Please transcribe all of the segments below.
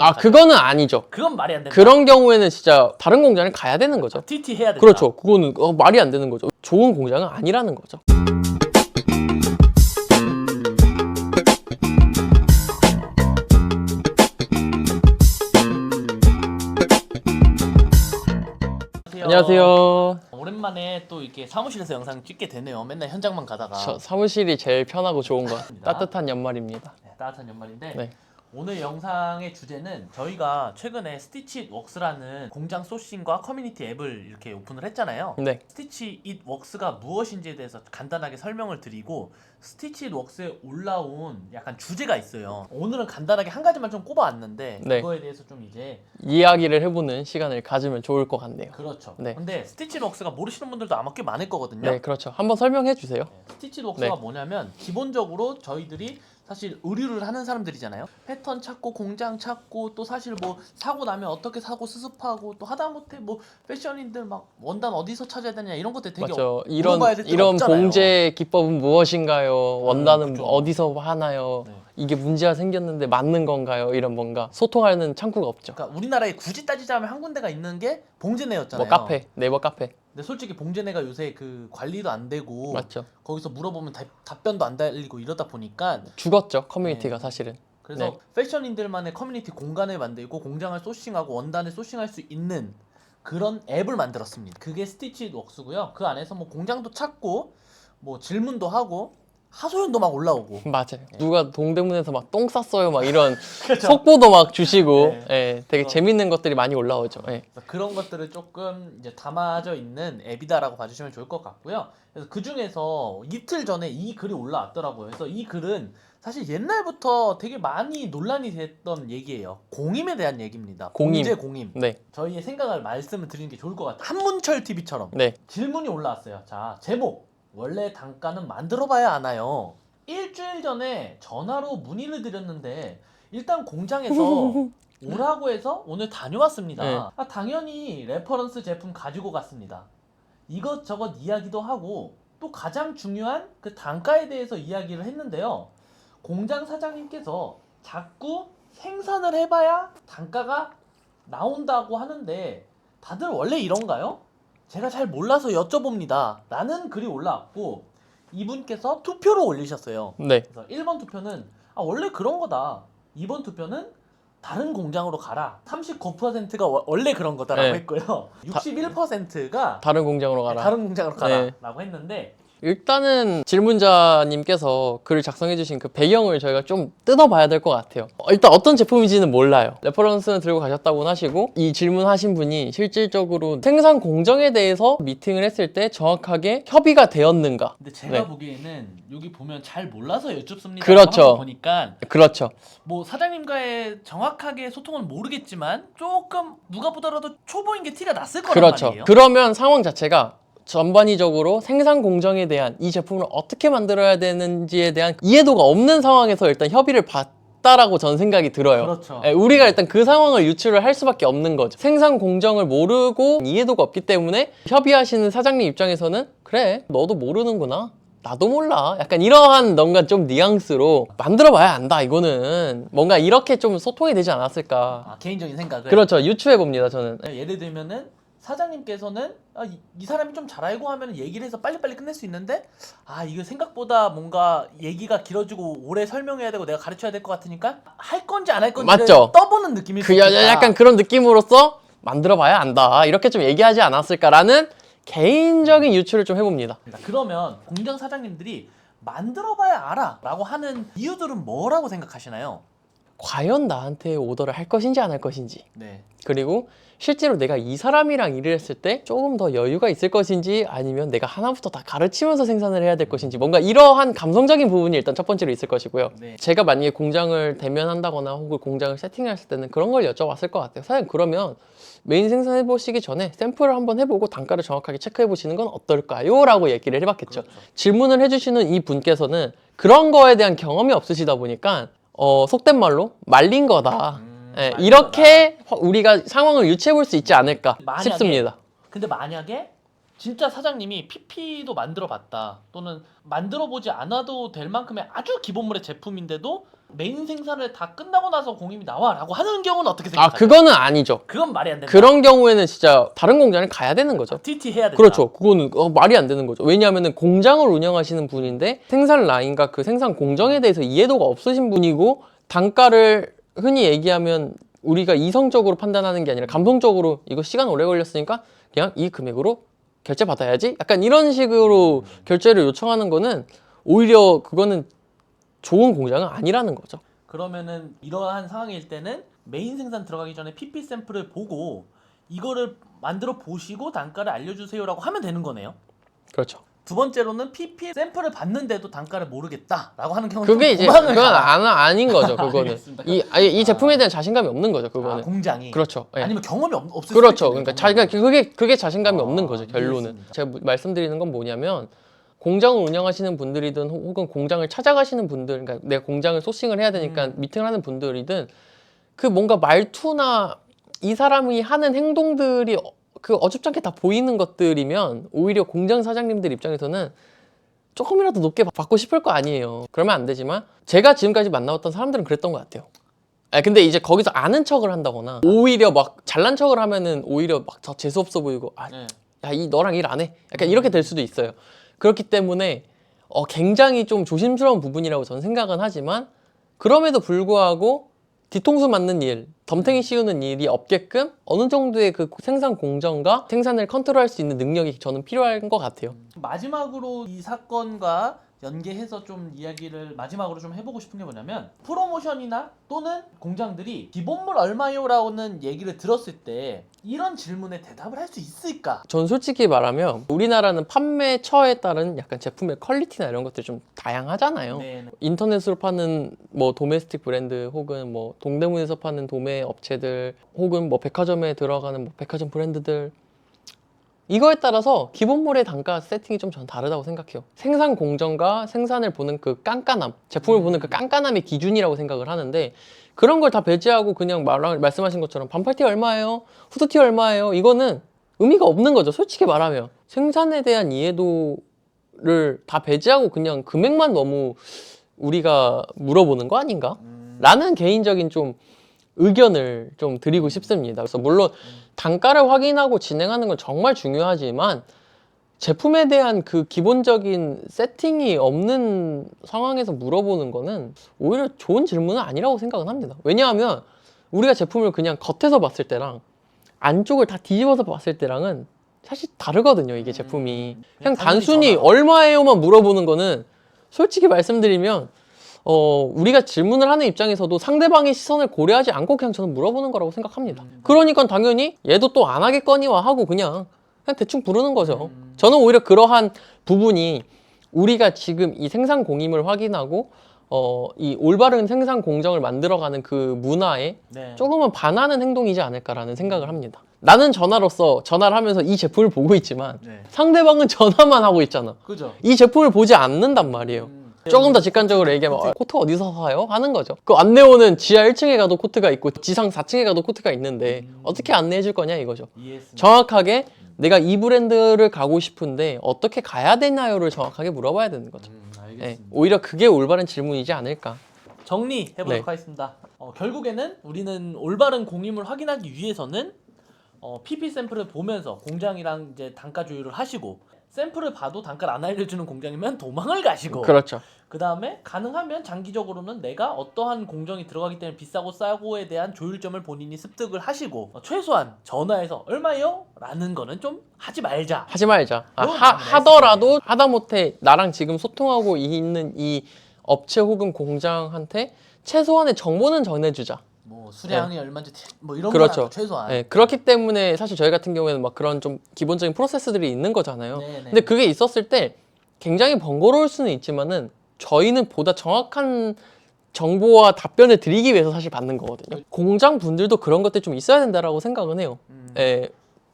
아, 그거는 아니죠. 그건 말이 안 된다. 그런 경우에는 진짜 다른 공장을 가야 되는 거죠. TT 해야 된다. 그렇죠. 그거는 말이 안 되는 거죠. 좋은 공장은 아니라는 거죠. 안녕하세요. 오랜만에 또 이렇게 사무실에서 영상 찍게 되네요. 맨날 현장만 가다가. 사무실이 제일 편하고 좋은 것. 따뜻한 연말입니다. 네, 따뜻한 연말인데 네. 오늘 영상의 주제는 저희가 최근에 스티치잇웍스라는 공장 소싱과 커뮤니티 앱을 이렇게 오픈을 했잖아요. 네. 스티치잇웍스가 무엇인지에 대해서 간단하게 설명을 드리고 스티치잇웍스에 올라온 약간 주제가 있어요. 오늘은 간단하게 한 가지만 좀 꼽아왔는데 네. 그거에 대해서 좀 이제 이야기를 해보는 시간을 가지면 좋을 것 같네요. 그렇죠. 네. 근데 스티치잇웍스가 모르시는 분들도 아마 꽤 많을 거거든요. 네, 그렇죠. 한번 설명해 주세요. 스티치웍스가 네. 뭐냐면 기본적으로 저희들이 사실 의류를 하는 사람들이잖아요. 패턴 찾고 공장 찾고 또 사실 뭐 사고 나면 어떻게 사고 수습하고 또 하다못해 뭐 패션인들 막 원단 어디서 찾아야 되냐 이런 것들 되게 맞죠. 물어봐야 될 때가 이런 없잖아요. 봉제 기법은 무엇인가요? 원단은 그죠. 어디서 하나요? 네. 이게 문제가 생겼는데 맞는 건가요? 이런 뭔가 소통하는 창구가 없죠. 그러니까 우리나라에 굳이 따지자면 한 군데가 있는 게 봉제네였잖아요. 뭐 카페, 네이버 카페. 근데 솔직히 봉제네가 요새 그 관리도 안 되고 맞죠. 거기서 물어보면 답변도 안 달리고 이러다 보니까 죽었죠. 커뮤니티가 사실은. 그래서 네. 패션인들만의 커뮤니티 공간을 만들고 공장을 소싱하고 원단을 소싱할 수 있는 그런 앱을 만들었습니다. 그게 스티치웍스고요. 그 안에서 뭐 공장도 찾고 뭐 질문도 하고 하소연도 막 올라오고 맞아요. 누가 동대문에서 막 똥 쌌어요, 막 이런 그렇죠. 속보도 막 주시고, 네. 예, 되게 그래서- 재밌는 것들이 많이 올라오죠. 예. 그래서 그런 것들을 조금 이제 담아져 있는 앱이다라고 봐주시면 좋을 것 같고요. 그래서 그 중에서 이틀 전에 이 글이 올라왔더라고요. 그래서 이 글은 사실 옛날부터 되게 많이 논란이 됐던 얘기예요. 공임에 대한 얘기입니다. 공임. 공제 공임. 네, 저희의 생각을 말씀을 드리는 게 좋을 것 같아요. 한문철 TV처럼 네. 질문이 올라왔어요. 자, 제목. 원래 단가는 만들어봐야 아나요? 일주일 전에 전화로 문의를 드렸는데 일단 공장에서 오라고 해서 오늘 다녀왔습니다. 네. 당연히 레퍼런스 제품 가지고 갔습니다. 이것저것 이야기도 하고 또 가장 중요한 그 단가에 대해서 이야기를 했는데요. 공장 사장님께서 자꾸 생산을 해봐야 단가가 나온다고 하는데 다들 원래 이런가요? 제가 잘 몰라서 여쭤봅니다. 라는 글이 올라왔고 이분께서 투표로 올리셨어요. 네. 그래서 1번 투표는 원래 그런 거다. 2번 투표는 다른 공장으로 가라. 39%가 원래 그런 거다라고 네. 했고요. 61%가 다른 공장으로 가라. 다른 공장으로 가라 네. 라고 했는데 일단은 질문자님께서 글을 작성해주신 그 배경을 저희가 좀 뜯어봐야 될 것 같아요. 일단 어떤 제품인지는 몰라요. 레퍼런스는 들고 가셨다고 하시고 이 질문하신 분이 실질적으로 생산 공정에 대해서 미팅을 했을 때 정확하게 협의가 되었는가? 근데 제가 네. 보기에는 여기 보면 잘 몰라서 여쭙습니다. 그렇죠. 보니까 그렇죠. 뭐 사장님과의 정확하게 소통은 모르겠지만 조금 누가 보더라도 초보인 게 티가 났을 거란 그렇죠. 말이에요. 그러면 상황 자체가 전반적으로 생산 공정에 대한 이 제품을 어떻게 만들어야 되는지에 대한 이해도가 없는 상황에서 일단 협의를 받다라고 전 생각이 들어요. 그렇죠. 예, 우리가 일단 그 상황을 유추를 할 수밖에 없는 거죠. 생산 공정을 모르고 이해도가 없기 때문에 협의하시는 사장님 입장에서는 그래, 너도 모르는구나. 나도 몰라. 약간 이러한 뭔가 좀 뉘앙스로 만들어봐야 안다. 이거는 뭔가 이렇게 좀 소통이 되지 않았을까. 개인적인 생각을. 그렇죠. 유추해 봅니다. 저는. 예를 들면은 사장님께서는 이 사람이 좀 잘 알고 하면 얘기를 해서 빨리빨리 끝낼 수 있는데 이거 생각보다 뭔가 얘기가 길어지고 오래 설명해야 되고 내가 가르쳐야 될 것 같으니까 할 건지 안 할 건지를 맞죠? 떠보는 느낌일 수 그 있다. 약간 그런 느낌으로서 만들어봐야 안다. 이렇게 좀 얘기하지 않았을까라는 개인적인 유추를 좀 해봅니다. 그러면 공장 사장님들이 만들어봐야 알아 라고 하는 이유들은 뭐라고 생각하시나요? 과연 나한테 오더를 할 것인지 안 할 것인지, 네. 그리고 실제로 내가 이 사람이랑 일을 했을 때 조금 더 여유가 있을 것인지, 아니면 내가 하나부터 다 가르치면서 생산을 해야 될 것인지, 뭔가 이러한 감성적인 부분이 일단 첫 번째로 있을 것이고요. 네. 제가 만약에 공장을 대면한다거나 혹은 공장을 세팅했을 때는 그런 걸 여쭤봤을 것 같아요. 사장님, 그러면 메인 생산해 보시기 전에 샘플을 한번 해보고 단가를 정확하게 체크해 보시는 건 어떨까요? 라고 얘기를 해봤겠죠. 그렇죠. 질문을 해주시는 이 분께서는 그런 거에 대한 경험이 없으시다 보니까 속된 말로 말린 거다. 예, 말린 이렇게 우리가 상황을 유추해 볼 수 있지 않을까 만약에- 싶습니다. 근데 만약에 진짜 사장님이 PP도 만들어 봤다 또는 만들어 보지 않아도 될 만큼의 아주 기본물의 제품인데도 메인 생산을 다 끝나고 나서 공임이 나와라고 하는 경우는 어떻게 생각하세요? 그거는 아니죠. 그건 말이 안 된다. 그런 경우에는 진짜 다른 공장을 가야 되는 거죠. TT 해야 된다. 그렇죠. 그거는 말이 안 되는 거죠. 왜냐하면 공장을 운영하시는 분인데 생산 라인과 그 생산 공정에 대해서 이해도가 없으신 분이고 단가를 흔히 얘기하면 우리가 이성적으로 판단하는 게 아니라 감성적으로 이거 시간 오래 걸렸으니까 그냥 이 금액으로 결제 받아야지. 약간 이런 식으로 결제를 요청하는 거는 오히려 그거는 좋은 공장은 아니라는 거죠. 그러면은 이러한 상황일 때는 메인 생산 들어가기 전에 PP 샘플을 보고 이거를 만들어 보시고 단가를 알려주세요라고 하면 되는 거네요. 그렇죠. 두 번째로는 PP 샘플을 봤는데도 단가를 모르겠다라고 하는 경우는 그게 이제 도망을 그건 가라. 아닌 거죠. 그거는 알겠습니다. 이 제품에 대한 자신감이 없는 거죠. 그거는. 공장이 그렇죠. 예. 아니면 경험이 없을 그렇죠. 수도 그러니까 있겠네요. 그게 자신감이 없는 거죠. 결론은. 이해했습니다. 제가 말씀드리는 건 뭐냐면 공장을 운영하시는 분들이든 혹은 공장을 찾아가시는 분들, 그러니까 내가 공장을 소싱을 해야 되니까 미팅을 하는 분들이든 그 뭔가 말투나 이 사람이 하는 행동들이 그 어줍잖게 다 보이는 것들이면 오히려 공장 사장님들 입장에서는 조금이라도 높게 받고 싶을 거 아니에요. 그러면 안 되지만 제가 지금까지 만나봤던 사람들은 그랬던 것 같아요. 근데 이제 거기서 아는 척을 한다거나 오히려 막 잘난 척을 하면은 오히려 막 더 재수없어 보이고 네. 야, 너랑 일 안 해? 약간 이렇게 될 수도 있어요. 그렇기 때문에 굉장히 좀 조심스러운 부분이라고 저는 생각은 하지만 그럼에도 불구하고 뒤통수 맞는 일, 덤탱이 씌우는 일이 없게끔 어느 정도의 그 생산 공정과 생산을 컨트롤할 수 있는 능력이 저는 필요한 것 같아요. 마지막으로 이 사건과 연계해서 좀 이야기를 마지막으로 좀 해보고 싶은 게 뭐냐면 프로모션이나 또는 공장들이 기본물 얼마요라는 얘기를 들었을 때 이런 질문에 대답을 할 수 있을까? 전 솔직히 말하면 우리나라는 판매처에 따른 약간 제품의 퀄리티나 이런 것들이 좀 다양하잖아요. 네. 인터넷으로 파는 뭐 도메스틱 브랜드 혹은 뭐 동대문에서 파는 도매 업체들 혹은 뭐 백화점에 들어가는 뭐 백화점 브랜드들 이거에 따라서 기본물의 단가 세팅이 좀 저는 다르다고 생각해요. 생산 공정과 생산을 보는 그 깐깐함, 제품을 보는 그 깐깐함의 기준이라고 생각을 하는데 그런 걸 다 배제하고 그냥 말씀하신 것처럼 반팔티 얼마예요? 후드티 얼마예요? 이거는 의미가 없는 거죠. 솔직히 말하면 생산에 대한 이해도를 다 배제하고 그냥 금액만 너무 우리가 물어보는 거 아닌가? 라는 개인적인 좀 의견을 좀 드리고 싶습니다. 그래서 물론 단가를 확인하고 진행하는 건 정말 중요하지만 제품에 대한 그 기본적인 세팅이 없는 상황에서 물어보는 거는 오히려 좋은 질문은 아니라고 생각은 합니다. 왜냐하면 우리가 제품을 그냥 겉에서 봤을 때랑 안쪽을 다 뒤집어서 봤을 때랑은 사실 다르거든요, 이게 제품이. 그냥 단순히 얼마예요만 물어보는 거는 솔직히 말씀드리면 우리가 질문을 하는 입장에서도 상대방의 시선을 고려하지 않고 그냥 저는 물어보는 거라고 생각합니다. 그러니까 당연히 얘도 또 안 하겠거니와 하고 그냥 대충 부르는 거죠. 저는 오히려 그러한 부분이 우리가 지금 이 생산 공임을 확인하고 이 올바른 생산 공정을 만들어가는 그 문화에 조금은 반하는 행동이지 않을까라는 생각을 합니다. 나는 전화로서 전화를 하면서 이 제품을 보고 있지만 상대방은 전화만 하고 있잖아. 그죠? 이 제품을 보지 않는단 말이에요. 조금 더 직관적으로 얘기하면 코트 어디서 사요? 하는 거죠. 그 안내원은 지하 1층에 가도 코트가 있고 지상 4층에 가도 코트가 있는데 어떻게 안내해 줄 거냐 이거죠. 이해했습니다. 정확하게 내가 이 브랜드를 가고 싶은데 어떻게 가야 되나요를 정확하게 물어봐야 되는 거죠. 알겠습니다. 오히려 그게 올바른 질문이지 않을까. 정리해보도록 하겠습니다. 결국에는 우리는 올바른 공임을 확인하기 위해서는 PP 샘플을 보면서 공장이랑 이제 단가 조율을 하시고 샘플을 봐도 단가를 안 알려주는 공장이면 도망을 가시고 그렇죠. 그 다음에 가능하면 장기적으로는 내가 어떠한 공정이 들어가기 때문에 비싸고 싸고에 대한 조율점을 본인이 습득을 하시고 최소한 전화해서 얼마요? 라는 거는 좀 하지 말자. 하지 말자. 그건 하더라도 하다못해 나랑 지금 소통하고 있는 이 업체 혹은 공장한테 최소한의 정보는 전해주자. 뭐 수량이 얼마인지 뭐 이런 그렇죠. 거라도 최소한. 네, 그렇기 때문에 사실 저희 같은 경우에는 막 그런 좀 기본적인 프로세스들이 있는 거잖아요. 네네. 근데 그게 있었을 때 굉장히 번거로울 수는 있지만은 저희는 보다 정확한 정보와 답변을 드리기 위해서 사실 받는 거거든요. 공장 분들도 그런 것들이 좀 있어야 된다라고 생각은 해요.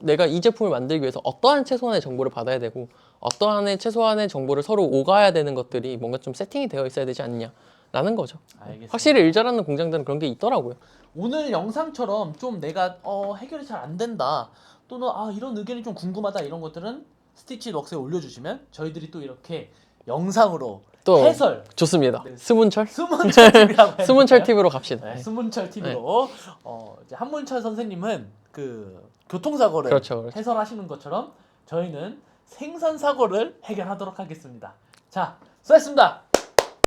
내가 이 제품을 만들기 위해서 어떠한 최소한의 정보를 받아야 되고 어떠한 최소한의 정보를 서로 오가야 되는 것들이 뭔가 좀 세팅이 되어 있어야 되지 않냐라는 거죠. 알겠습니다. 확실히 일 잘하는 공장들은 그런 게 있더라고요. 오늘 영상처럼 좀 내가 해결이 잘 안 된다 또는 이런 의견이 좀 궁금하다 이런 것들은 스티치 웍스에 올려주시면 저희들이 또 이렇게 영상으로 또 해설 좋습니다. 네. 스문철? 스문철 TV라고 해야 스문철 되나요? TV로 갑시다. 네, 네. 스문철 TV로 이제 한문철 선생님은 그 교통사고를 그렇죠, 그렇죠. 해설하시는 것처럼 저희는 생산 사고를 해결하도록 하겠습니다. 자, 수고했습니다.